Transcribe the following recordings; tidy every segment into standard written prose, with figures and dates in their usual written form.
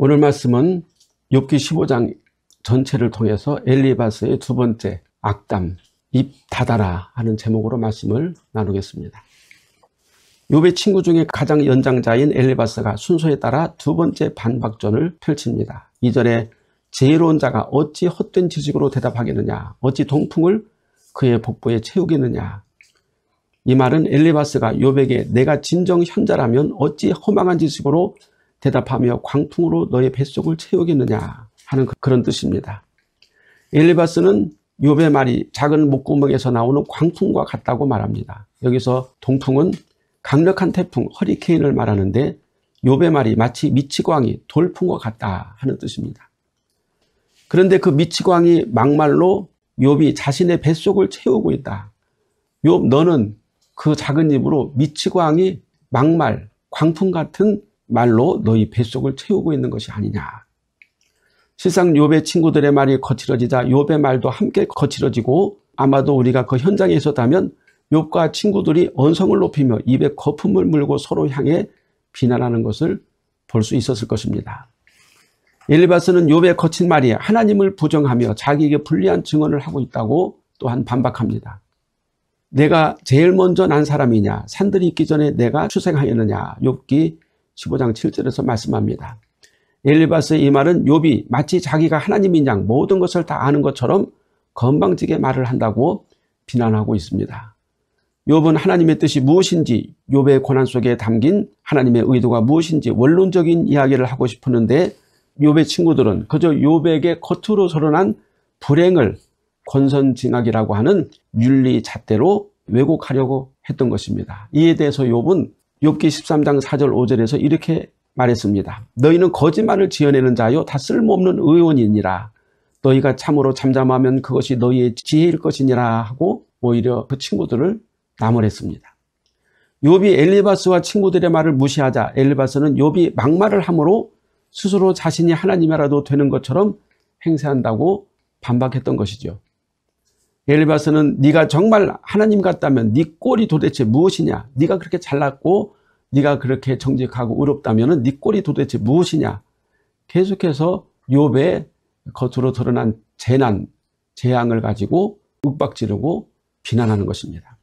오늘 말씀은 욥기 15장 전체를 통해서 엘리바스의 두 번째 악담, 입 닫아라 하는 제목으로 말씀을 나누겠습니다. 욥의 친구 중에 가장 연장자인 엘리바스가 순서에 따라 두 번째 반박전을 펼칩니다. 이전에 지혜로운 자가 어찌 헛된 지식으로 대답하겠느냐, 어찌 동풍을 그의 복부에 채우겠느냐. 이 말은 엘리바스가 욥에게 내가 진정 현자라면 어찌 허망한 지식으로 대답하며 광풍으로 너의 뱃속을 채우겠느냐 하는 그런 뜻입니다. 엘리바스는 욥의 말이 작은 목구멍에서 나오는 광풍과 같다고 말합니다. 여기서 동풍은 강력한 태풍, 허리케인을 말하는데 욥의 말이 마치 미치광이 돌풍과 같다 하는 뜻입니다. 그런데 그 미치광이 막말로 욥이 자신의 뱃속을 채우고 있다. 욥, 너는 그 작은 입으로 미치광이 막말, 광풍 같은 말로 너희 뱃속을 채우고 있는 것이 아니냐. 실상 욥의 친구들의 말이 거칠어지자 욥의 말도 함께 거칠어지고, 아마도 우리가 그 현장에 있었다면 욥과 친구들이 언성을 높이며 입에 거품을 물고 서로 향해 비난하는 것을 볼 수 있었을 것입니다. 엘리바스는 욥의 거친 말이 하나님을 부정하며 자기에게 불리한 증언을 하고 있다고 또한 반박합니다. 내가 제일 먼저 난 사람이냐, 산들이 있기 전에 내가 출생하였느냐. 욥기 15장 7절에서 말씀합니다. 엘리바스의 이 말은 욥이 마치 자기가 하나님인 양 모든 것을 다 아는 것처럼 건방지게 말을 한다고 비난하고 있습니다. 욥은 하나님의 뜻이 무엇인지, 욥의 고난 속에 담긴 하나님의 의도가 무엇인지 원론적인 이야기를 하고 싶었는데, 욥의 친구들은 그저 욥에게 겉으로 드러난 불행을 권선징악이라고 하는 윤리 잣대로 왜곡하려고 했던 것입니다. 이에 대해서 욥은 욥기 13장 4절 5절에서 이렇게 말했습니다. 너희는 거짓말을 지어내는 자요 다 쓸모없는 의원이니라. 너희가 참으로 잠잠하면 그것이 너희의 지혜일 것이니라 하고 오히려 그 친구들을 나무랬습니다. 욥이 엘리바스와 친구들의 말을 무시하자 엘리바스는 욥이 막말을 함으로 스스로 자신이 하나님이라도 되는 것처럼 행세한다고 반박했던 것이죠. 엘리바스는 네가 정말 하나님 같다면 네 꼴이 도대체 무엇이냐? 네가 그렇게 잘났고 네가 그렇게 정직하고 의롭다면 네 꼴이 도대체 무엇이냐? 계속해서 욥의 겉으로 드러난 재난, 재앙을 가지고 윽박지르고 비난하는 것입니다.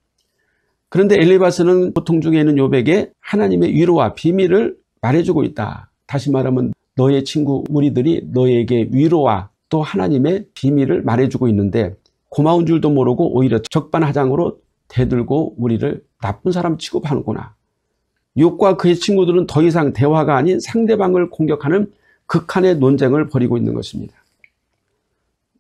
그런데 엘리바스는 고통 중에 있는 욥에게 하나님의 위로와 비밀을 말해주고 있다. 다시 말하면 너의 친구 무리들이 너에게 위로와 또 하나님의 비밀을 말해주고 있는데 고마운 줄도 모르고 오히려 적반하장으로 대들고 우리를 나쁜 사람 취급하는구나. 욥과 그의 친구들은 더 이상 대화가 아닌 상대방을 공격하는 극한의 논쟁을 벌이고 있는 것입니다.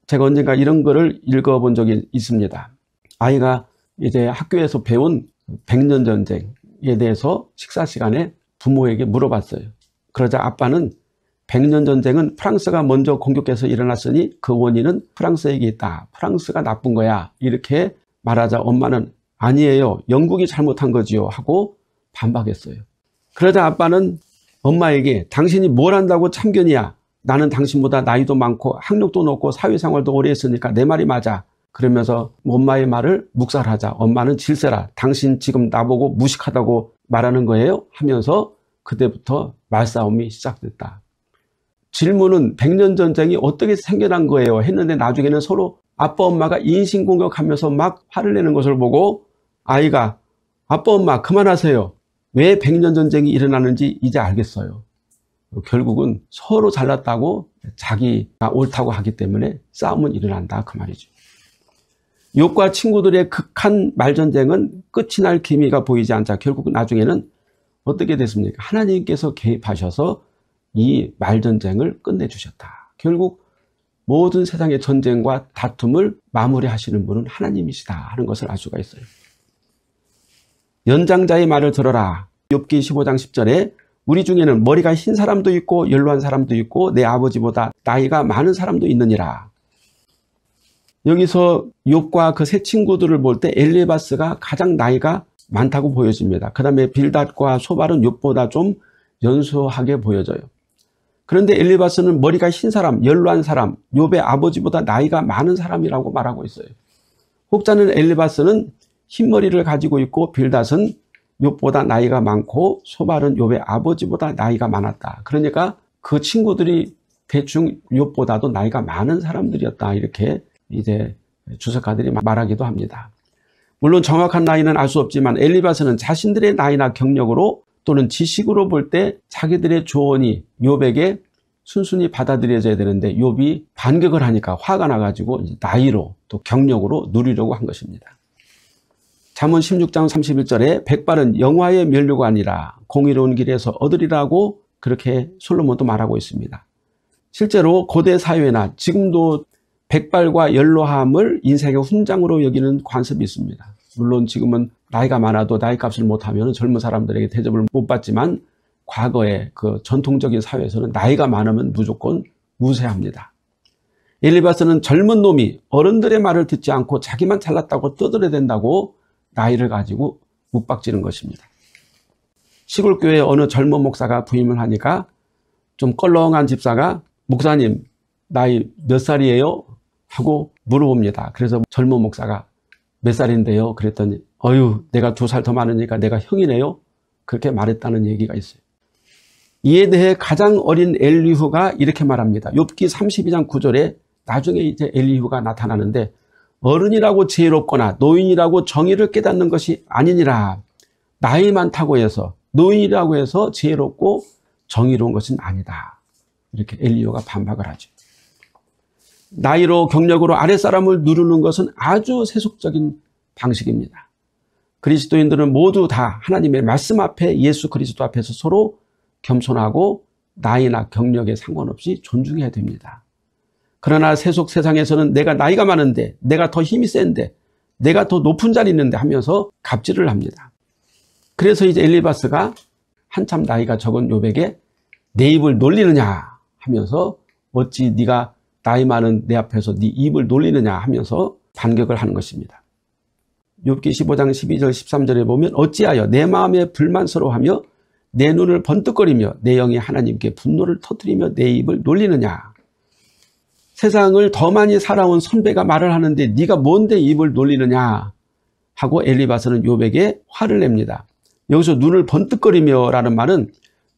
제가 언젠가 이런 글을 읽어본 적이 있습니다. 아이가 이제 학교에서 배운 백년 전쟁에 대해서 식사 시간에 부모에게 물어봤어요. 그러자 아빠는 백년 전쟁은 프랑스가 먼저 공격해서 일어났으니 그 원인은 프랑스에게 있다. 프랑스가 나쁜 거야. 이렇게 말하자 엄마는 아니에요. 영국이 잘못한 거지요. 하고 반박했어요. 그러자 아빠는 엄마에게 당신이 뭘 한다고 참견이야. 나는 당신보다 나이도 많고 학력도 높고 사회생활도 오래 했으니까 내 말이 맞아. 그러면서 엄마의 말을 묵살하자 엄마는 질세라. 당신 지금 나보고 무식하다고 말하는 거예요? 하면서 그때부터 말싸움이 시작됐다. 질문은 백년 전쟁이 어떻게 생겨난 거예요? 했는데 나중에는 서로 아빠 엄마가 인신공격하면서 막 화를 내는 것을 보고 아이가 아빠 엄마 그만하세요. 왜 백년 전쟁이 일어나는지 이제 알겠어요. 결국은 서로 잘났다고 자기가 옳다고 하기 때문에 싸움은 일어난다 그 말이죠. 욥과 친구들의 극한 말전쟁은 끝이 날 기미가 보이지 않자 결국 나중에는 어떻게 됐습니까? 하나님께서 개입하셔서 이 말전쟁을 끝내주셨다. 결국 모든 세상의 전쟁과 다툼을 마무리하시는 분은 하나님이시다 하는 것을 알 수가 있어요. 연장자의 말을 들어라. 욥기 15장 10절에 우리 중에는 머리가 흰 사람도 있고 연로한 사람도 있고 내 아버지보다 나이가 많은 사람도 있느니라. 여기서 욥과 그 세 친구들을 볼 때 엘리바스가 가장 나이가 많다고 보여집니다. 그 다음에 빌닷과 소발은 욥보다 좀 연소하게 보여져요. 그런데 엘리바스는 머리가 흰 사람, 연로한 사람, 욥의 아버지보다 나이가 많은 사람이라고 말하고 있어요. 혹자는 엘리바스는 흰머리를 가지고 있고 빌닷은 욥보다 나이가 많고 소발은 욥의 아버지보다 나이가 많았다. 그러니까 그 친구들이 대충 욥보다도 나이가 많은 사람들이었다. 이렇게 이제 주석가들이 말하기도 합니다. 물론 정확한 나이는 알 수 없지만 엘리바스는 자신들의 나이나 경력으로 또는 지식으로 볼 때 자기들의 조언이 욥에게 순순히 받아들여져야 되는데 욥이 반격을 하니까 화가 나가지고 나이로 또 경력으로 누리려고 한 것입니다. 잠언 16장 31절에 백발은 영화의 면류가 아니라 공의로운 길에서 얻으리라고 그렇게 솔로몬도 말하고 있습니다. 실제로 고대 사회나 지금도 백발과 연로함을 인생의 훈장으로 여기는 관습이 있습니다. 물론 지금은 나이가 많아도 나이값을 못하면 젊은 사람들에게 대접을 못 받지만 과거의 그 전통적인 사회에서는 나이가 많으면 무조건 무시합니다. 엘리바스는 젊은 놈이 어른들의 말을 듣지 않고 자기만 잘났다고 떠들어댄다고 나이를 가지고 묵박지는 것입니다. 시골교회 어느 젊은 목사가 부임을 하니까 좀 껄렁한 집사가 목사님 나이 몇 살이에요? 하고 물어봅니다. 그래서 젊은 목사가 몇 살인데요? 그랬더니 어휴 내가 2살 더 많으니까 내가 형이네요? 그렇게 말했다는 얘기가 있어요. 이에 대해 가장 어린 엘리후가 이렇게 말합니다. 욥기 32장 9절에 나중에 이제 엘리후가 나타나는데 어른이라고 지혜롭거나 노인이라고 정의를 깨닫는 것이 아니니라. 나이 많다고 해서 노인이라고 해서 지혜롭고 정의로운 것은 아니다. 이렇게 엘리후가 반박을 하죠. 나이로 경력으로 아랫사람을 누르는 것은 아주 세속적인 방식입니다. 그리스도인들은 모두 다 하나님의 말씀 앞에 예수 그리스도 앞에서 서로 겸손하고 나이나 경력에 상관없이 존중해야 됩니다. 그러나 세속 세상에서는 내가 나이가 많은데 내가 더 힘이 센데 내가 더 높은 자리 있는데 하면서 갑질을 합니다. 그래서 이제 엘리바스가 한참 나이가 적은 욥에게 내 입을 놀리느냐 하면서 어찌 네가 나이 많은 내 앞에서 네 입을 놀리느냐 하면서 반격을 하는 것입니다. 욥기 15장 12절 13절에 보면 어찌하여 내 마음에 불만스러워하며 내 눈을 번뜩거리며 내 영이 하나님께 분노를 터뜨리며 내 입을 놀리느냐. 세상을 더 많이 살아온 선배가 말을 하는데 네가 뭔데 입을 놀리느냐 하고 엘리바스는 욥에게 화를 냅니다. 여기서 눈을 번뜩거리며 라는 말은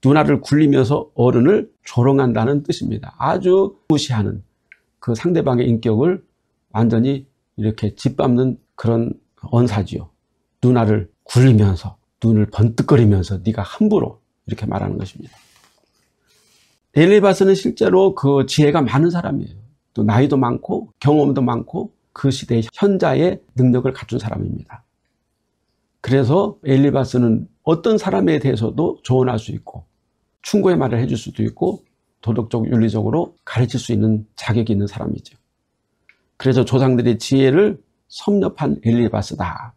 눈알을 굴리면서 어른을 조롱한다는 뜻입니다. 아주 무시하는 그 상대방의 인격을 완전히 이렇게 짓밟는 그런 언사지요. 눈알을 굴리면서 눈을 번뜩거리면서 네가 함부로 이렇게 말하는 것입니다. 엘리바스는 실제로 그 지혜가 많은 사람이에요. 또 나이도 많고 경험도 많고 그 시대의 현자의 능력을 갖춘 사람입니다. 그래서 엘리바스는 어떤 사람에 대해서도 조언할 수 있고 충고의 말을 해줄 수도 있고 도덕적 윤리적으로 가르칠 수 있는 자격이 있는 사람이죠. 그래서 조상들의 지혜를 섭렵한 엘리바스다.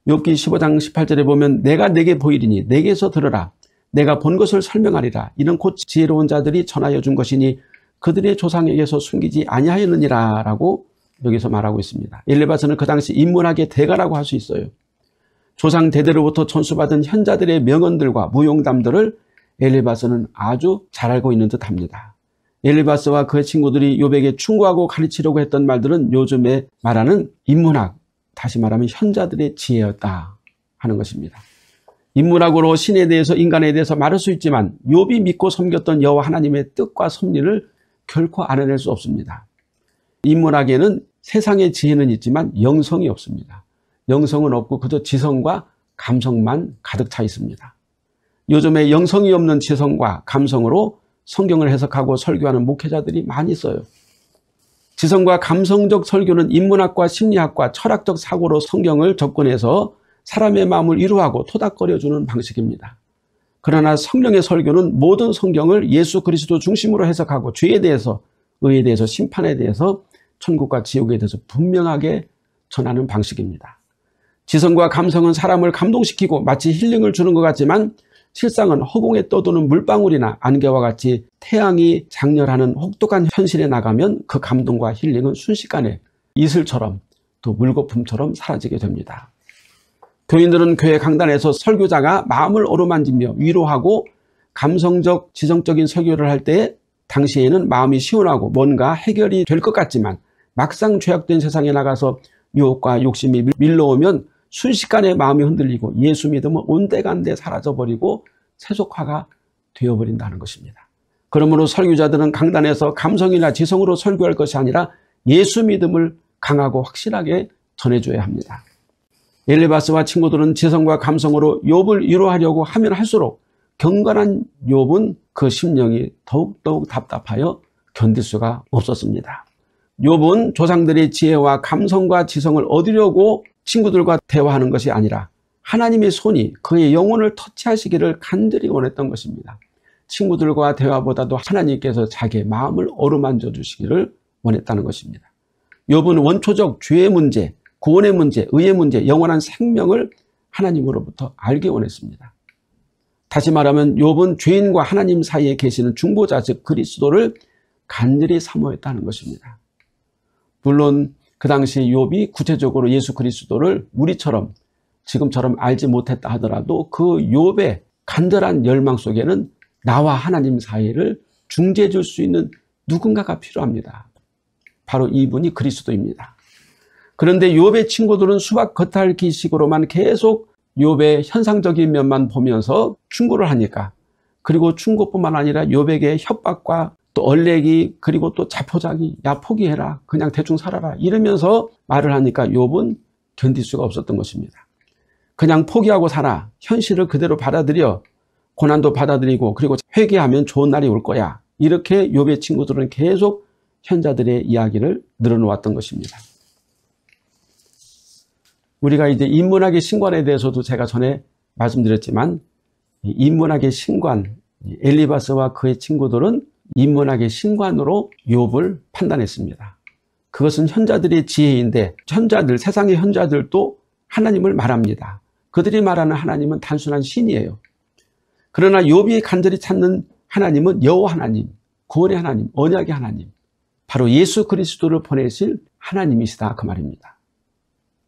욥기 15장 18절에 보면 내가 내게 보이리니 내게서 들으라. 내가 본 것을 설명하리라. 이는 곧 지혜로운 자들이 전하여 준 것이니 그들의 조상에게서 숨기지 아니하였느니라 라고 여기서 말하고 있습니다. 엘리바스는 그 당시 인문학의 대가라고 할 수 있어요. 조상 대대로부터 전수받은 현자들의 명언들과 무용담들을 엘리바스는 아주 잘 알고 있는 듯 합니다. 엘리바스와 그의 친구들이 욥에게 충고하고 가르치려고 했던 말들은 요즘에 말하는 인문학, 다시 말하면 현자들의 지혜였다 하는 것입니다. 인문학으로 신에 대해서 인간에 대해서 말할 수 있지만 욥이 믿고 섬겼던 여호와 하나님의 뜻과 섭리를 결코 알아낼 수 없습니다. 인문학에는 세상의 지혜는 있지만 영성이 없습니다. 영성은 없고 그저 지성과 감성만 가득 차 있습니다. 요즘에 영성이 없는 지성과 감성으로 성경을 해석하고 설교하는 목회자들이 많이 있어요. 지성과 감성적 설교는 인문학과 심리학과 철학적 사고로 성경을 접근해서 사람의 마음을 위로하고 토닥거려주는 방식입니다. 그러나 성령의 설교는 모든 성경을 예수 그리스도 중심으로 해석하고 죄에 대해서, 의에 대해서, 심판에 대해서, 천국과 지옥에 대해서 분명하게 전하는 방식입니다. 지성과 감성은 사람을 감동시키고 마치 힐링을 주는 것 같지만 실상은 허공에 떠도는 물방울이나 안개와 같이 태양이 장렬하는 혹독한 현실에 나가면 그 감동과 힐링은 순식간에 이슬처럼 또 물거품처럼 사라지게 됩니다. 교인들은 교회 강단에서 설교자가 마음을 어루만지며 위로하고 감성적, 지성적인 설교를 할 때 당시에는 마음이 시원하고 뭔가 해결이 될 것 같지만 막상 죄악된 세상에 나가서 유혹과 욕심이 밀려오면 순식간에 마음이 흔들리고 예수 믿음은 온데간데 사라져버리고 세속화가 되어버린다는 것입니다. 그러므로 설교자들은 강단에서 감성이나 지성으로 설교할 것이 아니라 예수 믿음을 강하고 확실하게 전해줘야 합니다. 엘리바스와 친구들은 지성과 감성으로 욥을 위로하려고 하면 할수록 경건한 욥은 그 심령이 더욱더욱 답답하여 견딜 수가 없었습니다. 욥은 조상들의 지혜와 감성과 지성을 얻으려고 친구들과 대화하는 것이 아니라 하나님의 손이 그의 영혼을 터치하시기를 간절히 원했던 것입니다. 친구들과 대화보다도 하나님께서 자기의 마음을 어루만져 주시기를 원했다는 것입니다. 욥은 원초적 죄의 문제, 구원의 문제, 의의 문제, 영원한 생명을 하나님으로부터 알기 원했습니다. 다시 말하면 욥은 죄인과 하나님 사이에 계시는 중보자, 즉 그리스도를 간절히 사모했다는 것입니다. 물론 그 당시 욥이 구체적으로 예수 그리스도를 우리처럼 지금처럼 알지 못했다 하더라도 그 욥의 간절한 열망 속에는 나와 하나님 사이를 중재해 줄 수 있는 누군가가 필요합니다. 바로 이분이 그리스도입니다. 그런데 욥의 친구들은 수박 겉핥기식으로만 계속 욥의 현상적인 면만 보면서 충고를 하니까, 그리고 충고뿐만 아니라 욥에게 협박과 또 얼레기, 그리고 또 자포자기, 야 포기해라, 그냥 대충 살아라 이러면서 말을 하니까 욥은 견딜 수가 없었던 것입니다. 그냥 포기하고 살아, 현실을 그대로 받아들여, 고난도 받아들이고 그리고 회개하면 좋은 날이 올 거야, 이렇게 욥의 친구들은 계속 현자들의 이야기를 늘어놓았던 것입니다. 우리가 이제 인문학의 신관에 대해서도 제가 전에 말씀드렸지만, 인문학의 신관, 엘리바스와 그의 친구들은 인문학의 신관으로 욥을 판단했습니다. 그것은 현자들의 지혜인데, 현자들, 세상의 현자들도 하나님을 말합니다. 그들이 말하는 하나님은 단순한 신이에요. 그러나 욥이 간절히 찾는 하나님은 여호와 하나님, 구원의 하나님, 언약의 하나님, 바로 예수 그리스도를 보내실 하나님이시다, 그 말입니다.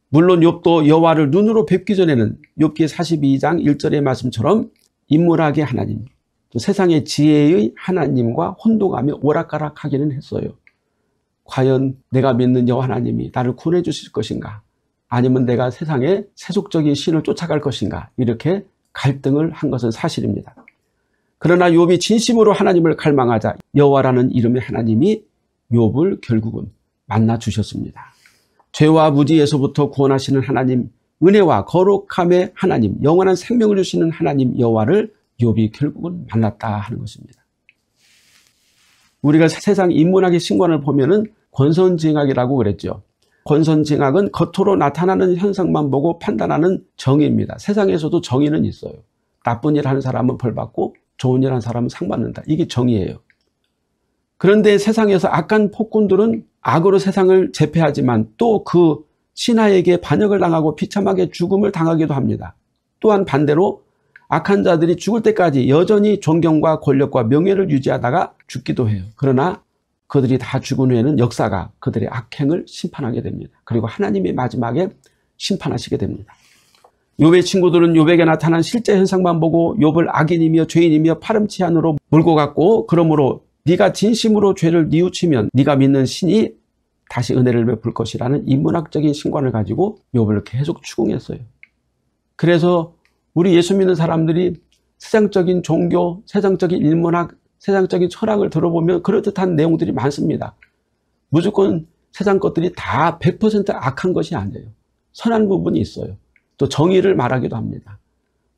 물론 욥도 여호와를 눈으로 뵙기 전에는 욥기 42장 1절의 말씀처럼 인문학의 하나님, 또 세상의 지혜의 하나님과 혼동하며 오락가락하기는 했어요. 과연 내가 믿는 여호와 하나님이 나를 구원해 주실 것인가, 아니면 내가 세상의 세속적인 신을 쫓아갈 것인가, 이렇게 갈등을 한 것은 사실입니다. 그러나 욥이 진심으로 하나님을 갈망하자 여호와라는 이름의 하나님이 욥을 결국은 만나 주셨습니다. 죄와 무지에서부터 구원하시는 하나님, 은혜와 거룩함의 하나님, 영원한 생명을 주시는 하나님 여호와를 욥이 결국은 만났다 하는 것입니다. 우리가 세상 인문학의 신관을 보면은 권선징악이라고 그랬죠. 권선징악은 겉으로 나타나는 현상만 보고 판단하는 정의입니다. 세상에서도 정의는 있어요. 나쁜 일 하는 사람은 벌 받고 좋은 일 하는 사람은 상 받는다. 이게 정의예요. 그런데 세상에서 악한 폭군들은 악으로 세상을 제패하지만 또 그 신하에게 반역을 당하고 비참하게 죽음을 당하기도 합니다. 또한 반대로 악한 자들이 죽을 때까지 여전히 존경과 권력과 명예를 유지하다가 죽기도 해요. 그러나 그들이 다 죽은 후에는 역사가 그들의 악행을 심판하게 됩니다. 그리고 하나님이 마지막에 심판하시게 됩니다. 욥의 친구들은 욥에게 나타난 실제 현상만 보고 욥을 악인이며 죄인이며 파렴치한으로 몰고 갔고, 그러므로 네가 진심으로 죄를 뉘우치면 네가 믿는 신이 다시 은혜를 베풀 것이라는 인문학적인 신관을 가지고 욥을 계속 추궁했어요. 그래서 우리 예수 믿는 사람들이 세상적인 종교, 세상적인 인문학, 세상적인 철학을 들어보면 그럴듯한 내용들이 많습니다. 무조건 세상 것들이 다 100% 악한 것이 아니에요. 선한 부분이 있어요. 또 정의를 말하기도 합니다.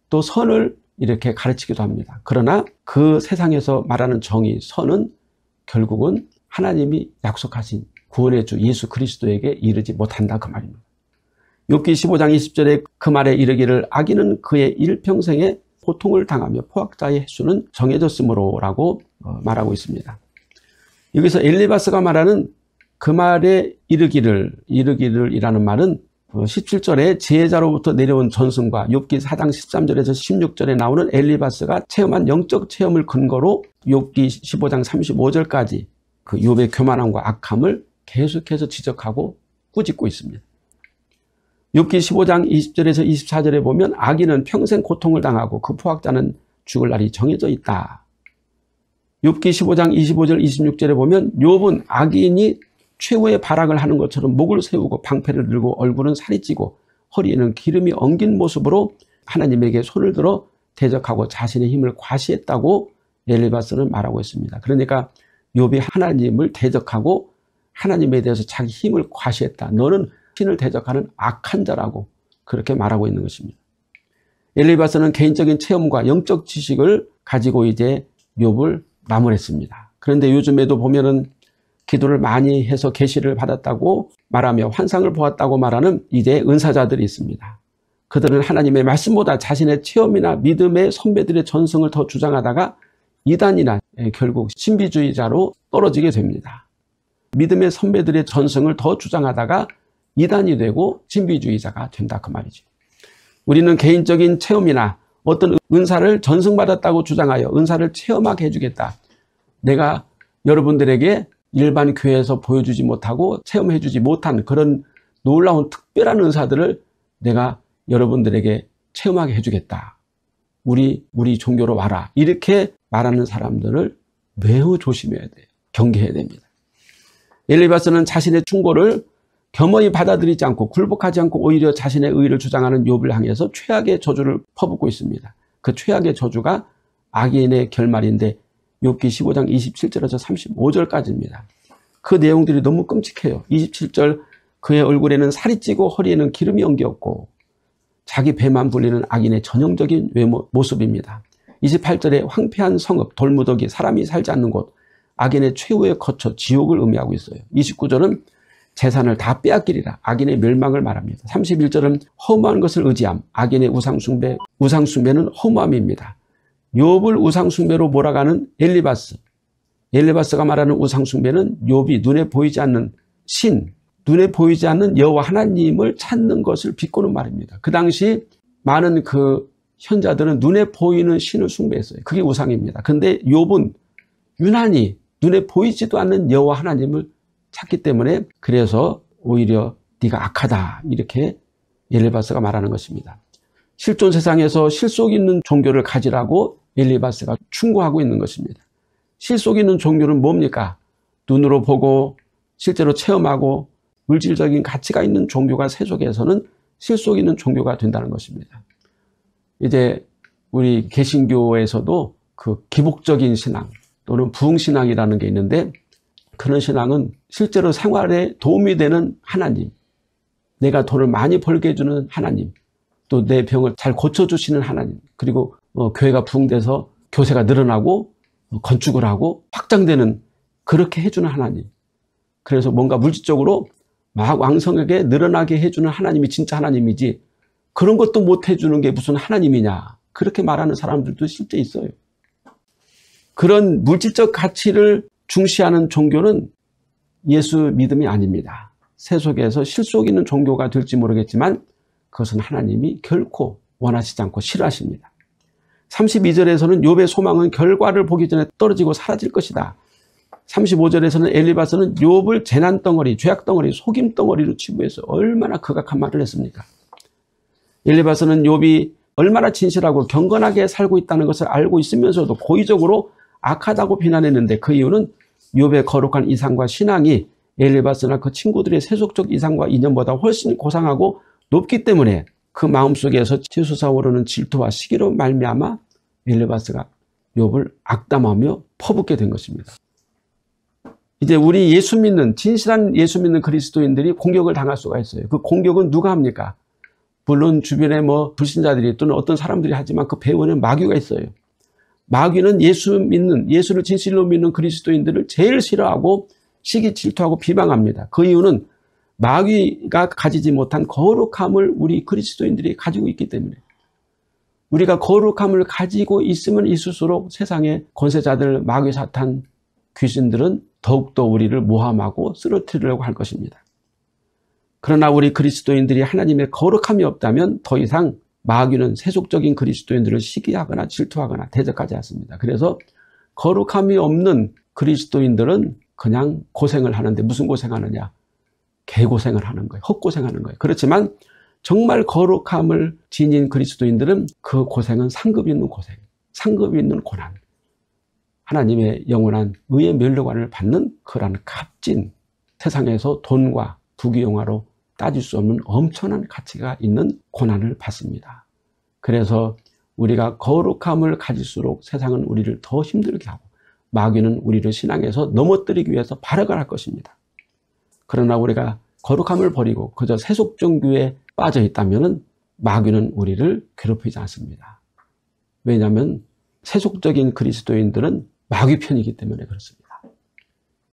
또 선을 이렇게 가르치기도 합니다. 그러나 그 세상에서 말하는 정의, 선은 결국은 하나님이 약속하신 구원의 주 예수 그리스도에게 이르지 못한다, 그 말입니다. 욥기 15장 20절에 그 말에 이르기를 악인은 그의 일평생에 고통을 당하며 포악자의 횟수는 정해졌으므로 라고 말하고 있습니다. 여기서 엘리바스가 말하는 그 말에 이르기를이라는 말은 17절에 지혜자로부터 내려온 전승과 욥기 4장 13절에서 16절에 나오는 엘리바스가 체험한 영적 체험을 근거로 욥기 15장 35절까지 그 욥의 교만함과 악함을 계속해서 지적하고 꾸짖고 있습니다. 욥기 15장 20절에서 24절에 보면 악인은 평생 고통을 당하고 그 포악자는 죽을 날이 정해져 있다. 욥기 15장 25절 26절에 보면 욥은 악인이 최후의 발악을 하는 것처럼 목을 세우고 방패를 들고 얼굴은 살이 찌고 허리에는 기름이 엉긴 모습으로 하나님에게 손을 들어 대적하고 자신의 힘을 과시했다고 엘리바스는 말하고 있습니다. 그러니까 욥이 하나님을 대적하고 하나님에 대해서 자기 힘을 과시했다. 너는 신을 대적하는 악한 자라고 그렇게 말하고 있는 것입니다. 엘리바스는 개인적인 체험과 영적 지식을 가지고 이제 욥을 나무랬습니다. 그런데 요즘에도 보면은 기도를 많이 해서 계시를 받았다고 말하며 환상을 보았다고 말하는 이제 은사자들이 있습니다. 그들은 하나님의 말씀보다 자신의 체험이나 믿음의 선배들의 전승을 더 주장하다가 이단이나 결국 신비주의자로 떨어지게 됩니다. 믿음의 선배들의 전승을 더 주장하다가 이단이 되고 신비주의자가 된다 그 말이죠. 우리는 개인적인 체험이나 어떤 은사를 전승받았다고 주장하여 은사를 체험하게 해주겠다. 내가 여러분들에게 일반 교회에서 보여주지 못하고 체험해주지 못한 그런 놀라운 특별한 은사들을 내가 여러분들에게 체험하게 해주겠다. 우리 종교로 와라. 이렇게 말하는 사람들을 매우 조심해야 돼요. 경계해야 됩니다. 엘리바스는 자신의 충고를 겸허히 받아들이지 않고 굴복하지 않고 오히려 자신의 의를 주장하는 욥을 향해서 최악의 저주를 퍼붓고 있습니다. 그 최악의 저주가 악인의 결말인데 욥기 15장 27절에서 35절까지입니다. 그 내용들이 너무 끔찍해요. 27절 그의 얼굴에는 살이 찌고 허리에는 기름이 엉겼고 자기 배만 불리는 악인의 전형적인 모습입니다. 28절에 황폐한 성읍, 돌무더기, 사람이 살지 않는 곳, 악인의 최후의 거처, 지옥을 의미하고 있어요. 29절은 재산을 다 빼앗기리라, 악인의 멸망을 말합니다. 31절은 허무한 것을 의지함, 악인의 우상숭배, 우상숭배는 허무함입니다. 욥을 우상숭배로 몰아가는 엘리바스가 말하는 우상숭배는 욥이 눈에 보이지 않는 신, 눈에 보이지 않는 여호와 하나님을 찾는 것을 비꼬는 말입니다. 그 당시 많은 그 현자들은 눈에 보이는 신을 숭배했어요. 그게 우상입니다. 근데 욥은 유난히 눈에 보이지도 않는 여호와 하나님을 찾기 때문에 그래서 오히려 네가 악하다 이렇게 엘리바스가 말하는 것입니다. 실존 세상에서 실속 있는 종교를 가지라고 엘리바스가 충고하고 있는 것입니다. 실속 있는 종교는 뭡니까? 눈으로 보고 실제로 체험하고 물질적인 가치가 있는 종교가 세속에서는 실속 있는 종교가 된다는 것입니다. 이제 우리 개신교에서도 그 기복적인 신앙 또는 부흥신앙이라는 게 있는데 그런 신앙은 실제로 생활에 도움이 되는 하나님, 내가 돈을 많이 벌게 해주는 하나님, 또 내 병을 잘 고쳐주시는 하나님, 그리고 교회가 부흥돼서 교세가 늘어나고 건축을 하고 확장되는 그렇게 해주는 하나님. 그래서 뭔가 물질적으로 막 왕성하게 늘어나게 해주는 하나님이 진짜 하나님이지 그런 것도 못 해주는 게 무슨 하나님이냐 그렇게 말하는 사람들도 실제 있어요. 그런 물질적 가치를 중시하는 종교는 예수 믿음이 아닙니다. 세속에서 실속 있는 종교가 될지 모르겠지만 그것은 하나님이 결코 원하시지 않고 싫어하십니다. 32절에서는 욥의 소망은 결과를 보기 전에 떨어지고 사라질 것이다. 35절에서는 엘리바스는 욥을 재난덩어리, 죄악덩어리, 속임덩어리로 치부해서 얼마나 극악한 말을 했습니까? 엘리바스는 욥이 얼마나 진실하고 경건하게 살고 있다는 것을 알고 있으면서도 고의적으로 악하다고 비난했는데 그 이유는 욥의 거룩한 이상과 신앙이 엘리바스나 그 친구들의 세속적 이상과 이념보다 훨씬 고상하고 높기 때문에 그 마음속에서 치솟아오르는 질투와 시기로 말미암아 엘리바스가 욥을 악담하며 퍼붓게 된 것입니다. 이제 우리 예수 믿는 진실한 예수 믿는 그리스도인들이 공격을 당할 수가 있어요. 그 공격은 누가 합니까? 물론 주변에 뭐 불신자들이 또는 어떤 사람들이 하지만 그 배후에는 마귀가 있어요. 마귀는 예수를 진실로 믿는 그리스도인들을 제일 싫어하고 시기 질투하고 비방합니다. 그 이유는 마귀가 가지지 못한 거룩함을 우리 그리스도인들이 가지고 있기 때문에 우리가 거룩함을 가지고 있으면 있을수록 세상의 권세자들, 마귀, 사탄, 귀신들은 더욱더 우리를 모함하고 쓰러뜨리려고 할 것입니다. 그러나 우리 그리스도인들이 하나님의 거룩함이 없다면 더 이상 마귀는 세속적인 그리스도인들을 시기하거나 질투하거나 대적하지 않습니다. 그래서 거룩함이 없는 그리스도인들은 그냥 고생을 하는데 무슨 고생하느냐? 개고생을 하는 거예요. 헛고생하는 거예요. 그렇지만 정말 거룩함을 지닌 그리스도인들은 그 고생은 상급 있는 고생, 상급 있는 고난, 하나님의 영원한 의의 멸류관을 받는 그런 값진 세상에서 돈과 부귀영화로 따질 수 없는 엄청난 가치가 있는 고난을 받습니다. 그래서 우리가 거룩함을 가질수록 세상은 우리를 더 힘들게 하고 마귀는 우리를 신앙에서 넘어뜨리기 위해서 발악을 할 것입니다. 그러나 우리가 거룩함을 버리고 그저 세속종교에 빠져 있다면 마귀는 우리를 괴롭히지 않습니다. 왜냐하면 세속적인 그리스도인들은 마귀 편이기 때문에 그렇습니다.